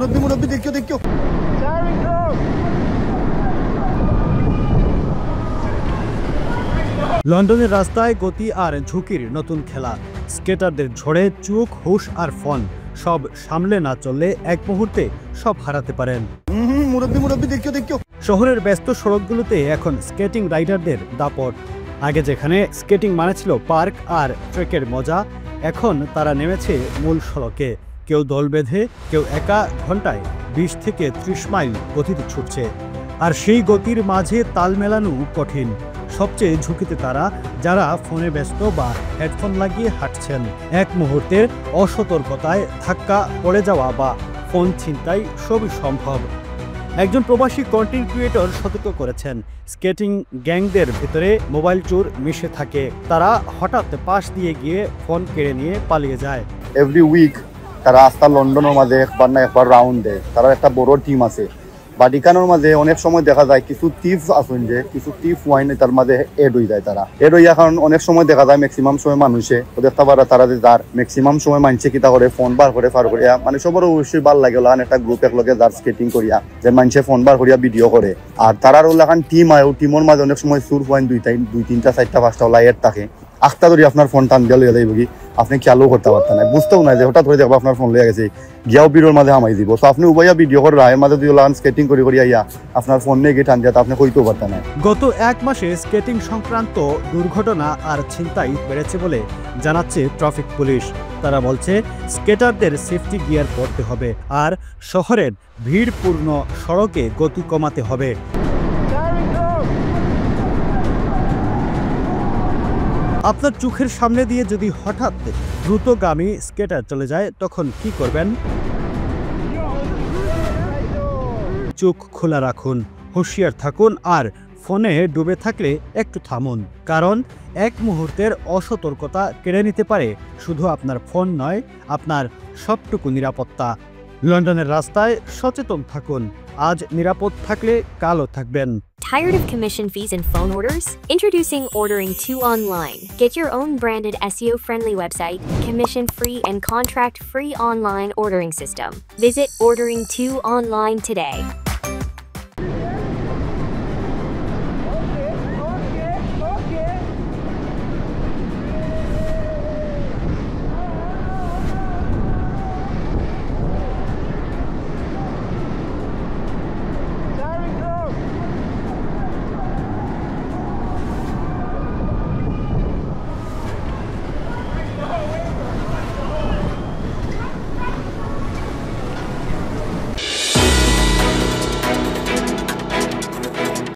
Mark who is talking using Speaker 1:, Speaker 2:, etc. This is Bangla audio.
Speaker 1: মুরব্বি মুরব্বি দেখিও দেখিও। লন্ডনের রাস্তায় গতি আর ঝুঁকির নতুন খেলা। স্কেটারদের ঝড়ে চোখ, হুশ আর ফোন সব সামলে না চললে এক মুহূর্তে সব হারাতে পারেন। মুরব্বি মুরব্বি দেখিও দেখিও। শহরের ব্যস্ত সড়কগুলোতে এখন স্কেটিং রাইডারদের দাপট। আগে যেখানে স্কেটিং মানে ছিল পার্ক আর ট্রেকের মজা, এখন তারা নেমেছে মূল সড়কে। কেউ দল বেঁধে, কেউ একা ঘন্টায় 20 থেকে 30 মাইল গতিতে ছুটছে। আর সেই গতির মাঝে তাল মেলানো কঠিন। সবচেয়ে ঝুঁকিতে তারা যারা ফোনে ব্যস্ত বা হেডফোন লাগিয়ে হাঁটছেন। এক মুহূর্তের অসতর্কতায় ধাক্কা পড়ে যাওয়া বা ফোন ছিনতাই সবই সম্ভব। একজন প্রবাসী কন্টেন্ট ক্রিয়েটর সতর্ক করেছেন, স্কেটিং গ্যাংদের ভেতরে মোবাইল চোর মিশে থাকে। তারা হঠাৎ পাশ দিয়ে গিয়ে ফোন কেড়ে নিয়ে পালিয়ে যায়।
Speaker 2: এভরি উইক তারা আস্থা লন্ডনের মাঝে একবার না একবার রাউন্ড দেয়। তারা একটা বড় টিম আছে। বাট এখানের মাঝে অনেক সময় দেখা যায় কিছু টিপস আসুন যে কিছু টিপ ওয়াইন তার মাঝে এড হয়ে যায়। তারা এড হইয়া কারণ অনেক সময় দেখা যায় ম্যাক্সিমাম সময় মানুষে দেখতে পারে তারা যে যার ম্যাক্সিমাম সময় মানুষে কিতা করে ফোন বার করে ফার করিয়া, মানে সবার অবশ্যই ভাল লাগে ওলান একটা গ্রুপ একলগে যার স্কেটিং করিয়া যে মানুষে ফোন বার করিয়া ভিডিও করে। আর তারার ওলাখান টিম আয়, টিমের মাঝে অনেক সময় সুর ওয়াইন 2, 3, 4, 5টা ওলা এড থাকে। আখটা ধরি আপনার ফোন টান দিয়ে লইয়া যাইব কি আপনি খেয়ালও করতে পারতেন না, বুঝতেও না যে হঠাৎ করে দেখবো আপনার ফোন লইয়া গেছে, গিয়াও বিরোর মাঝে হামাই দিব। তো আপনি উভয়া ভিডিও করে রায়ের মাঝে দুই লাগান স্কেটিং করে আইয়া আপনার ফোন নিয়ে গিয়ে টান দিয়া আপনি কইতেও পারতেন না।
Speaker 1: গত 1 মাসে স্কেটিং সংক্রান্ত দুর্ঘটনা আর ছিনতাই বেড়েছে বলে জানাচ্ছে ট্রাফিক পুলিশ। তারা বলছে স্কেটারদের সেফটি গিয়ার পরতে হবে আর শহরের ভিড়পূর্ণ সড়কে গতি কমাতে হবে। আপনার চোখের সামনে দিয়ে যদি হঠাৎ দ্রুতগামী স্কেটার চলে যায় তখন কি করবেন? চোখ খোলা রাখুন, হুঁশিয়ার থাকুন আর ফোনে ডুবে থাকলে একটু থামুন, কারণ এক মুহূর্তের অসতর্কতা কেড়ে নিতে পারে শুধু আপনার ফোন নয়, আপনার সবটুকু নিরাপত্তা। লন্ডনের রাস্তায় সচেতন থাকুন, আজ নিরাপদ থাকলে কালও থাকবেন।
Speaker 3: Tired of commission fees and phone orders? Introducing Ordering 2 Online. Get your own branded SEO-friendly website, commission-free and contract-free online ordering system. Visit Ordering 2 Online today.